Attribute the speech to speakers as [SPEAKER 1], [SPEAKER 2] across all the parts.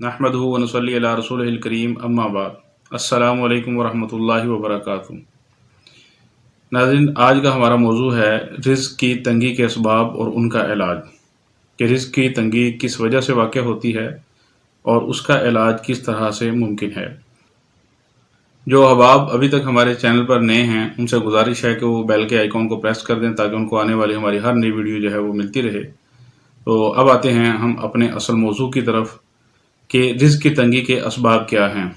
[SPEAKER 1] نحمدہ ونصلی علی رسولہ الکریم اما بعد السلام علیکم ورحمۃ اللہ وبرکاتہ۔ ناظرین، آج کا ہمارا موضوع ہے رزق کی تنگی کے اسباب اور ان کا علاج، کہ رزق کی تنگی کس وجہ سے واقع ہوتی ہے اور اس کا علاج کس طرح سے ممکن ہے۔ جو احباب ابھی تک ہمارے چینل پر نئے ہیں ان سے گزارش ہے کہ وہ بیل کے آئیکن کو پریس کر دیں تاکہ ان کو آنے والی ہماری ہر نئی ویڈیو جو ہے وہ ملتی رہے۔ تو اب آتے ہیں ہم اپنے اصل موضوع کی طرف کہ رزق کی تنگی کے اسباب کیا ہیں۔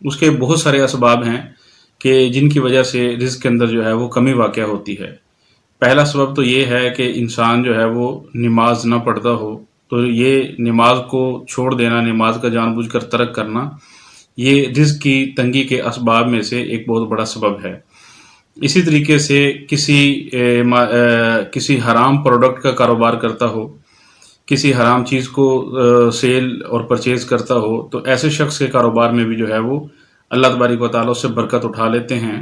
[SPEAKER 1] اس کے بہت سارے اسباب ہیں کہ جن کی وجہ سے رزق کے اندر جو ہے وہ کمی واقع ہوتی ہے۔ پہلا سبب تو یہ ہے کہ انسان جو ہے وہ نماز نہ پڑھتا ہو، تو یہ نماز کو چھوڑ دینا، نماز کا جان بوجھ کر ترک کرنا، یہ رزق کی تنگی کے اسباب میں سے ایک بہت بڑا سبب ہے۔ اسی طریقے سے کسی حرام پروڈکٹ کا کاروبار کرتا ہو، کسی حرام چیز کو سیل اور پرچیز کرتا ہو، تو ایسے شخص کے کاروبار میں بھی جو ہے وہ اللہ تبارک و تعالیٰ سے برکت اٹھا لیتے ہیں،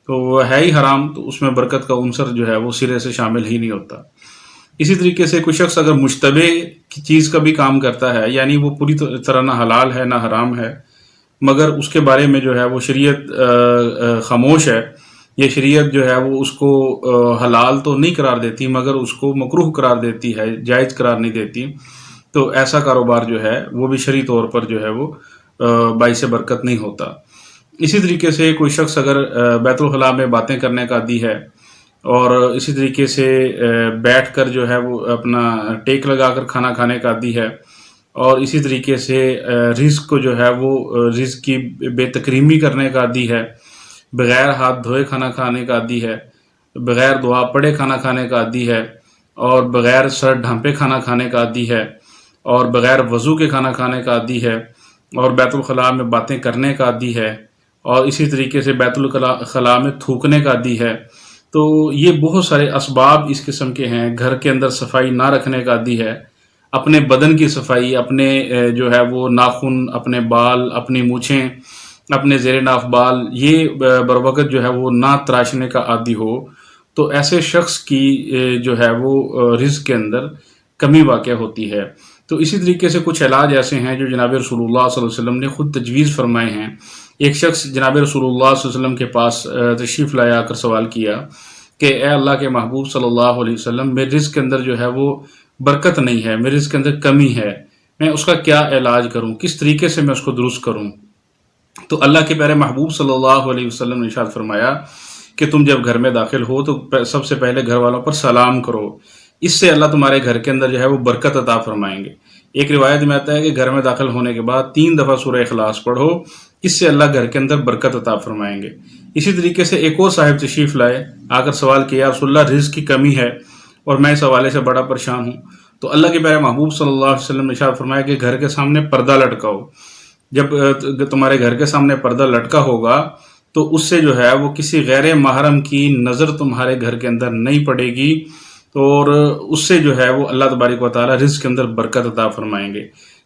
[SPEAKER 1] تو وہ ہے ہی حرام، تو اس میں برکت کا عنصر جو ہے وہ سرے سے شامل ہی نہیں ہوتا۔ اسی طریقے سے کوئی شخص اگر مشتبہ کی چیز کا بھی کام کرتا ہے، یعنی وہ پوری طرح نہ حلال ہے نہ حرام ہے، مگر اس کے بارے میں جو ہے وہ شریعت خاموش ہے، یہ شریعت جو ہے وہ اس کو حلال تو نہیں قرار دیتی مگر اس کو مکروہ قرار دیتی ہے، جائز قرار نہیں دیتی، تو ایسا کاروبار جو ہے وہ بھی شرعی طور پر جو ہے وہ باعث برکت نہیں ہوتا۔ اسی طریقے سے کوئی شخص اگر بیت الخلاء میں باتیں کرنے کا عادی ہے اور اسی طریقے سے بیٹھ کر جو ہے وہ اپنا ٹیک لگا کر کھانا کھانے کا عادی ہے، اور اسی طریقے سے رزق کو جو ہے وہ رزق کی بے تکریمی کرنے کا عادی ہے، بغیر ہاتھ دھوئے کھانا کھانے کا عادی ہے، بغیر دعا پڑھے کھانا کھانے کا عادی ہے، اور بغیر سر ڈھانپے کھانا کھانے کا عادی ہے، اور بغیر وضو کے کھانا کھانے کا عادی ہے، اور بیت الخلاء میں باتیں کرنے کا عادی ہے، اور اسی طریقے سے بیت الخلاء میں تھوکنے کا عادی ہے۔ تو یہ بہت سارے اسباب اس قسم کے ہیں۔ گھر کے اندر صفائی نہ رکھنے کا عادی ہے، اپنے بدن کی صفائی، اپنے جو ہے وہ ناخن، اپنے بال، اپنی مونچھیں، اپنے زیر ناف بال، یہ بروقت جو ہے وہ نہ تراشنے کا عادی ہو، تو ایسے شخص کی جو ہے وہ رزق کے اندر کمی واقع ہوتی ہے۔ تو اسی طریقے سے کچھ علاج ایسے ہیں جو جناب رسول اللہ صلی اللہ علیہ وسلم نے خود تجویز فرمائے ہیں۔ ایک شخص جناب رسول اللہ صلی اللہ علیہ وسلم کے پاس تشریف لایا، آ کر سوال کیا کہ اے اللہ کے محبوب صلی اللہ علیہ وسلم، میرے رزق کے اندر جو ہے وہ برکت نہیں ہے، میرے رزق کے اندر کمی ہے، میں اس کا کیا علاج کروں، کس طریقے سے میں اس کو درست کروں؟ تو اللہ کے پیارے محبوب صلی اللہ علیہ وسلم نے ارشاد فرمایا کہ تم جب گھر میں داخل ہو تو سب سے پہلے گھر والوں پر سلام کرو، اس سے اللہ تمہارے گھر کے اندر جو ہے وہ برکت عطا فرمائیں گے۔ ایک روایت میں آتا ہے کہ گھر میں داخل ہونے کے بعد 3 دفعہ سورہ اخلاص پڑھو، اس سے اللہ گھر کے اندر برکت عطا فرمائیں گے۔ اسی طریقے سے ایک اور صاحب تشریف لائے، آ کر سوال کیا رسول اللہ، رزق کی کمی ہے اور میں اس حوالے سے بڑا پریشان ہوں۔ تو اللہ کے پیارے محبوب صلی اللہ علیہ وسلم نے ارشاد فرمایا کہ گھر کے سامنے پردہ لٹکاؤ۔ جب تمہارے گھر کے سامنے پردہ لٹکا ہوگا تو اس سے جو ہے وہ کسی غیر محرم کی نظر تمہارے گھر کے اندر نہیں پڑے گی، اور اس سے جو ہے وہ اللہ تبارک و تعالیٰ رزق کے اندر برکت عطا فرمائیں گے۔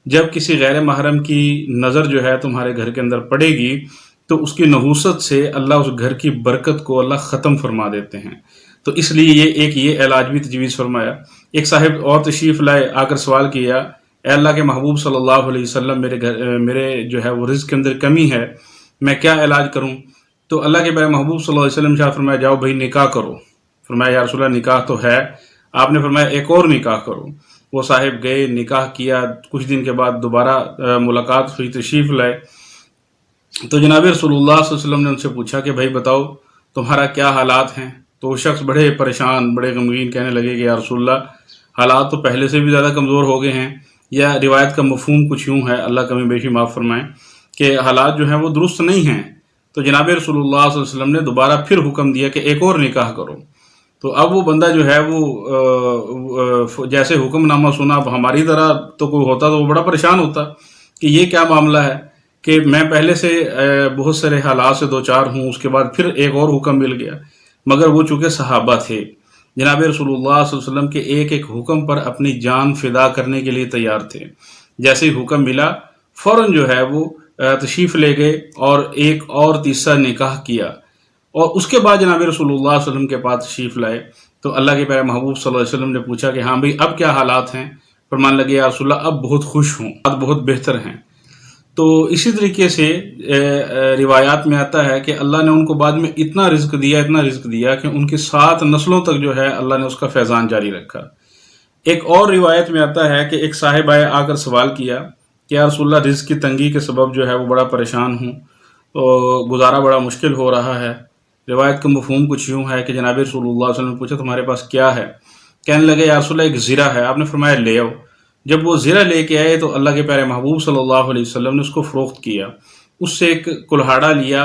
[SPEAKER 1] جب کسی غیر محرم کی نظر جو ہے تمہارے گھر کے اندر پڑے گی تو اس کی نحوست سے اللہ اس گھر کی برکت کو اللہ ختم فرما دیتے ہیں۔ تو اس لیے یہ علاج بھی تجویز فرمایا۔ ایک صاحب اور تشریف لائے، آ کر سوال کیا اے اللہ کے محبوب صلی اللہ علیہ وسلم، میرے جو ہے وہ رزق کے اندر کمی ہے، میں کیا علاج کروں؟ تو اللہ کے پیارے محبوب صلی اللہ علیہ وسلم نے فرمایا جاؤ بھائی نکاح کرو۔ فرمایا یا رسول اللہ نکاح تو ہے، آپ نے فرمایا ایک اور نکاح کرو۔ وہ صاحب گئے، نکاح کیا، کچھ دن کے بعد دوبارہ ملاقات ہوئی، تشریف لائے، تو جناب رسول اللہ صلی اللہ علیہ وسلم نے ان سے پوچھا کہ بھائی بتاؤ تمہارا کیا حالات ہیں؟ تو وہ شخص بڑے پریشان، بڑے غمگین کہنے لگے کہ یا رسول اللہ، حالات تو پہلے سے بھی زیادہ کمزور ہو گئے ہیں، یا روایت کا مفہوم کچھ یوں ہے، اللہ کمی بیشی معاف فرمائیں، کہ حالات جو ہیں وہ درست نہیں ہیں۔ تو جناب رسول اللہ صلی اللہ علیہ وسلم نے دوبارہ پھر حکم دیا کہ ایک اور نکاح کرو۔ تو اب وہ بندہ جو ہے وہ جیسے حکم نامہ سنا، اب ہماری طرح تو کوئی ہوتا تو وہ بڑا پریشان ہوتا کہ یہ کیا معاملہ ہے، کہ میں پہلے سے بہت سارے حالات سے دوچار ہوں، اس کے بعد پھر ایک اور حکم مل گیا، مگر وہ چونکہ صحابہ تھے، جناب رسول اللہ صلی اللہ علیہ وسلم کے ایک ایک حکم پر اپنی جان فدا کرنے کے لیے تیار تھے۔ جیسے ہی حکم ملا فوراً جو ہے وہ تشریف لے گئے اور ایک اور تیسرا نکاح کیا، اور اس کے بعد جناب رسول اللہ صلی اللہ علیہ وسلم کے پاس تشریف لائے تو اللہ کے پیارے محبوب صلی اللہ علیہ وسلم نے پوچھا کہ ہاں بھائی اب کیا حالات ہیں؟ فرمان لگے یا رسول اللہ اب بہت خوش ہوں، اب بہت بہتر ہیں۔ تو اسی طریقے سے روایات میں آتا ہے کہ اللہ نے ان کو بعد میں اتنا رزق دیا کہ ان کی 7 نسلوں تک جو ہے اللہ نے اس کا فیضان جاری رکھا۔ ایک اور روایت میں آتا ہے کہ ایک صاحب آ کر سوال کیا کہ یا رسول اللہ، رزق کی تنگی کے سبب جو ہے وہ بڑا پریشان ہوں، تو گزارا بڑا مشکل ہو رہا ہے۔ روایت کا مفہوم کچھ یوں ہے کہ جناب رسول اللہ صلی اللہ علیہ وسلم نے پوچھا تمہارے پاس کیا ہے؟ کہنے لگے یا رسول اللہ ایک زرہ ہے۔ آپ نے فرمایا لے آؤ۔ جب وہ زرہ لے کے آئے تو اللہ کے پیارے محبوب صلی اللہ علیہ وسلم نے اس کو فروخت کیا، اس سے ایک کلہاڑا لیا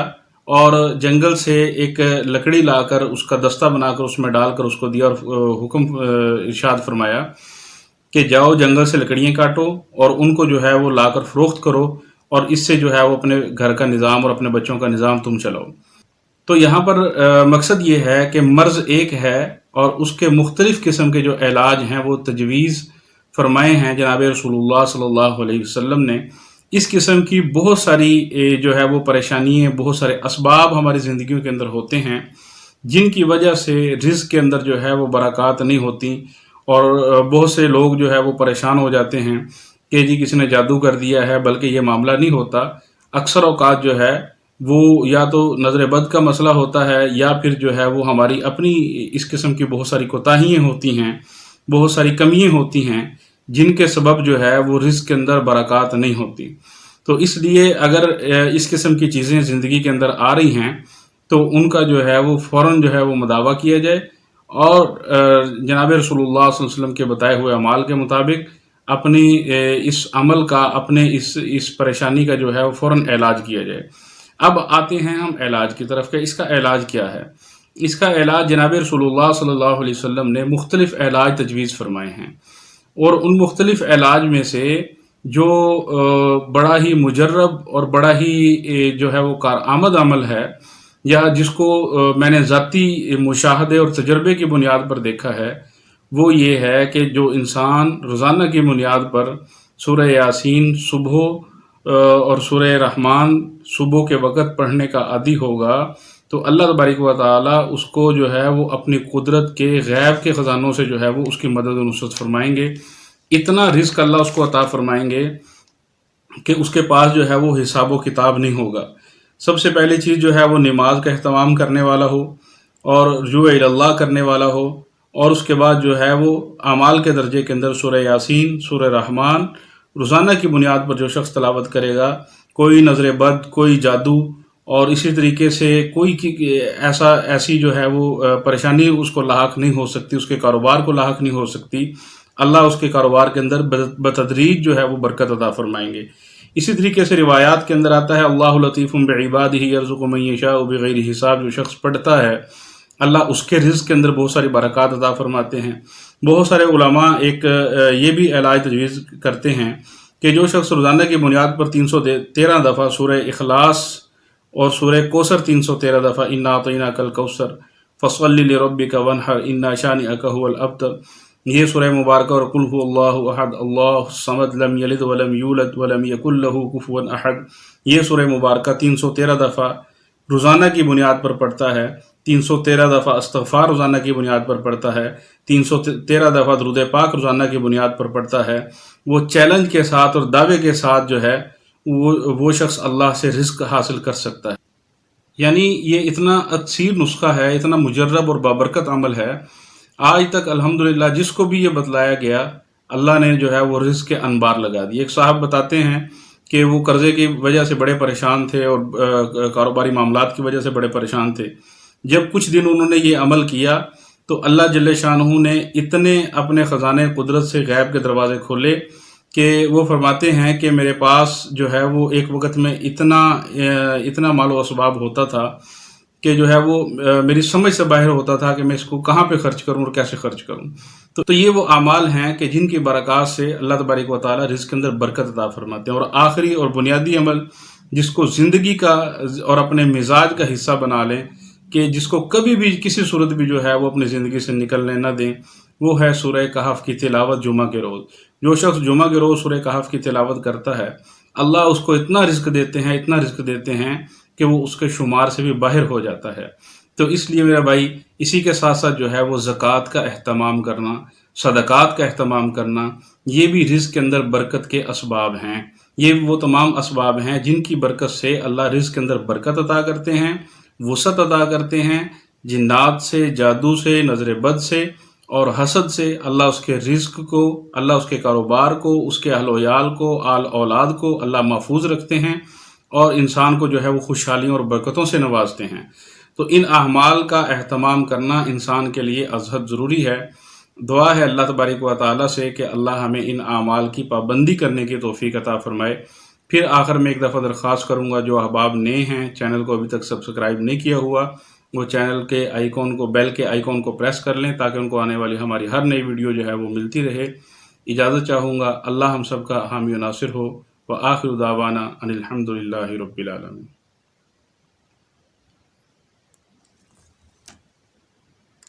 [SPEAKER 1] اور جنگل سے ایک لکڑی لا کر اس کا دستہ بنا کر اس میں ڈال کر اس کو دیا، اور حکم ارشاد فرمایا کہ جاؤ جنگل سے لکڑیاں کاٹو اور ان کو جو ہے وہ لا کر فروخت کرو، اور اس سے جو ہے وہ اپنے گھر کا نظام اور اپنے بچوں کا نظام تم چلاؤ۔ تو یہاں پر مقصد یہ ہے کہ مرض ایک ہے اور اس کے مختلف قسم کے جو علاج ہیں وہ تجویز فرمائے ہیں جناب رسول اللہ صلی اللہ علیہ وسلم نے۔ اس قسم کی بہت ساری جو ہے وہ پریشانیاں، بہت سارے اسباب ہماری زندگیوں کے اندر ہوتے ہیں جن کی وجہ سے رزق کے اندر جو ہے وہ برکات نہیں ہوتی، اور بہت سے لوگ جو ہے وہ پریشان ہو جاتے ہیں کہ جی کسی نے جادو کر دیا ہے، بلکہ یہ معاملہ نہیں ہوتا۔ اکثر اوقات جو ہے وہ یا تو نظر بد کا مسئلہ ہوتا ہے، یا پھر جو ہے وہ ہماری اپنی اس قسم کی بہت ساری کوتاہیاں ہوتی ہیں، بہت ساری کمیاں ہوتی ہیں جن کے سبب جو ہے وہ رزق کے اندر برکات نہیں ہوتی۔ تو اس لیے اگر اس قسم کی چیزیں زندگی کے اندر آ رہی ہیں تو ان کا جو ہے وہ فوراً جو ہے وہ مداوع کیا جائے، اور جناب رسول اللہ صلی اللہ علیہ وسلم کے بتائے ہوئے اعمال کے مطابق اپنی اس عمل کا، اپنے اس پریشانی کا جو ہے وہ فوراً علاج کیا جائے۔ اب آتے ہیں ہم علاج کی طرف کہ اس کا علاج کیا ہے۔ اس کا علاج جناب رسول اللہ صلی اللہ علیہ وسلم نے مختلف علاج تجویز فرمائے ہیں، اور ان مختلف علاج میں سے جو بڑا ہی مجرب اور بڑا ہی جو ہے وہ کارآمد عمل ہے، یا جس کو میں نے ذاتی مشاہدے اور تجربے کی بنیاد پر دیکھا ہے، وہ یہ ہے کہ جو انسان روزانہ کی بنیاد پر سورہ یاسین صبح اور سورہ رحمان صبح کے وقت پڑھنے کا عادی ہوگا، تو اللہ تبارک و تعالیٰ اس کو جو ہے وہ اپنی قدرت کے غیب کے خزانوں سے جو ہے وہ اس کی مدد و نصرت فرمائیں گے۔ اتنا رزق اللہ اس کو عطا فرمائیں گے کہ اس کے پاس جو ہے وہ حساب و کتاب نہیں ہوگا۔ سب سے پہلی چیز جو ہے وہ نماز کا اہتمام کرنے والا ہو اور رجوع الی اللہ کرنے والا ہو، اور اس کے بعد جو ہے وہ اعمال کے درجے کے اندر سورہ یاسین، سورہ رحمان روزانہ کی بنیاد پر جو شخص تلاوت کرے گا، کوئی نظر بد، کوئی جادو، اور اسی طریقے سے کوئی ایسی جو ہے وہ پریشانی اس کو لاحق نہیں ہو سکتی، اس کے کاروبار کو لاحق نہیں ہو سکتی۔ اللہ اس کے کاروبار کے اندر بتدریج جو ہے وہ برکت عطا فرمائیں گے۔ اسی طریقے سے روایات کے اندر آتا ہے اللہ لطیف بعبادہ یرزق من یشاء بغیر حساب، جو شخص پڑھتا ہے اللہ اس کے رزق کے اندر بہت ساری برکات عطا فرماتے ہیں۔ بہت سارے علماء ایک یہ بھی علاج تجویز کرتے ہیں کہ جو شخص روزانہ کی بنیاد پر 313 دفعہ سورہ اخلاص اور سورہ کوثر 313 دفعہ انا اعطیناک الکوثر فصل لربک وانحر ان شانئک هو الابتر، یہ سورہ مبارکہ اور قل هو اللہ احد اللہ الصمد لم یلد ولم یولد ولم یکن له کفوا احد، یہ سورہ مبارکہ 313 دفعہ روزانہ کی بنیاد پر پڑھتا ہے، 313 دفعہ استغفار روزانہ کی بنیاد پر پڑھتا ہے، 313 دفعہ درود پاک روزانہ کی بنیاد پر پڑھتا ہے، وہ چیلنج کے ساتھ اور دعوے کے ساتھ جو ہے وہ شخص اللہ سے رزق حاصل کر سکتا ہے۔ یعنی یہ اتنا اثیر نسخہ ہے، اتنا مجرب اور بابرکت عمل ہے، آج تک الحمدللہ جس کو بھی یہ بتلایا گیا اللہ نے جو ہے وہ رزق کے انبار لگا دی۔ ایک صاحب بتاتے ہیں کہ وہ قرضے کی وجہ سے بڑے پریشان تھے اور کاروباری معاملات کی وجہ سے بڑے پریشان تھے۔ جب کچھ دن انہوں نے یہ عمل کیا تو اللہ جل شانہ نے اتنے اپنے خزانے قدرت سے غیب کے دروازے کھولے کہ وہ فرماتے ہیں کہ میرے پاس جو ہے وہ ایک وقت میں اتنا مال و اسباب ہوتا تھا کہ جو ہے وہ میری سمجھ سے باہر ہوتا تھا کہ میں اس کو کہاں پہ خرچ کروں اور کیسے خرچ کروں۔ تو یہ وہ اعمال ہیں کہ جن کی برکات سے اللہ تبارک و تعالیٰ رزق کے اندر برکت عطا فرماتے ہیں۔ اور آخری اور بنیادی عمل جس کو زندگی کا اور اپنے مزاج کا حصہ بنا لیں، کہ جس کو کبھی بھی کسی صورت بھی جو ہے وہ اپنی زندگی سے نکلنے نہ دیں، وہ ہے سورہ کہف کی تلاوت جمعہ کے روز۔ جو شخص جمعہ کے روز سورہ کہف کی تلاوت کرتا ہے اللہ اس کو اتنا رزق دیتے ہیں کہ وہ اس کے شمار سے بھی باہر ہو جاتا ہے۔ تو اس لیے میرا بھائی اسی کے ساتھ ساتھ جو ہے وہ زکوٰۃ کا اہتمام کرنا، صدقات کا اہتمام کرنا، یہ بھی رزق کے اندر برکت کے اسباب ہیں۔ یہ وہ تمام اسباب ہیں جن کی برکت سے اللہ رزق کے اندر برکت عطا کرتے ہیں، وسعت عطا کرتے ہیں۔ جنات سے، جادو سے، نظر بد سے اور حسد سے اللہ اس کے رزق کو، اللہ اس کے کاروبار کو، اس کے اہل و عیال کو، آل اولاد کو اللہ محفوظ رکھتے ہیں اور انسان کو جو ہے وہ خوشحالیوں اور برکتوں سے نوازتے ہیں۔ تو ان اعمال کا اہتمام کرنا انسان کے لیے ازحد ضروری ہے۔ دعا ہے اللہ تبارک و تعالیٰ سے کہ اللہ ہمیں ان اعمال کی پابندی کرنے کی توفیق عطا فرمائے۔ پھر آخر میں ایک دفعہ درخواست کروں گا، جو احباب نئے ہیں، چینل کو ابھی تک سبسکرائب نہیں کیا ہوا، وہ چینل کے آئیکن کو، بیل کے آئیکن کو پریس کر لیں تاکہ ان کو آنے والی ہماری ہر نئی ویڈیو جو ہے وہ ملتی رہے۔ اجازت چاہوں گا، اللہ ہم سب کا حامی و ناصر ہو۔ وآخر دعوانا ان الحمد للہ رب العالمین۔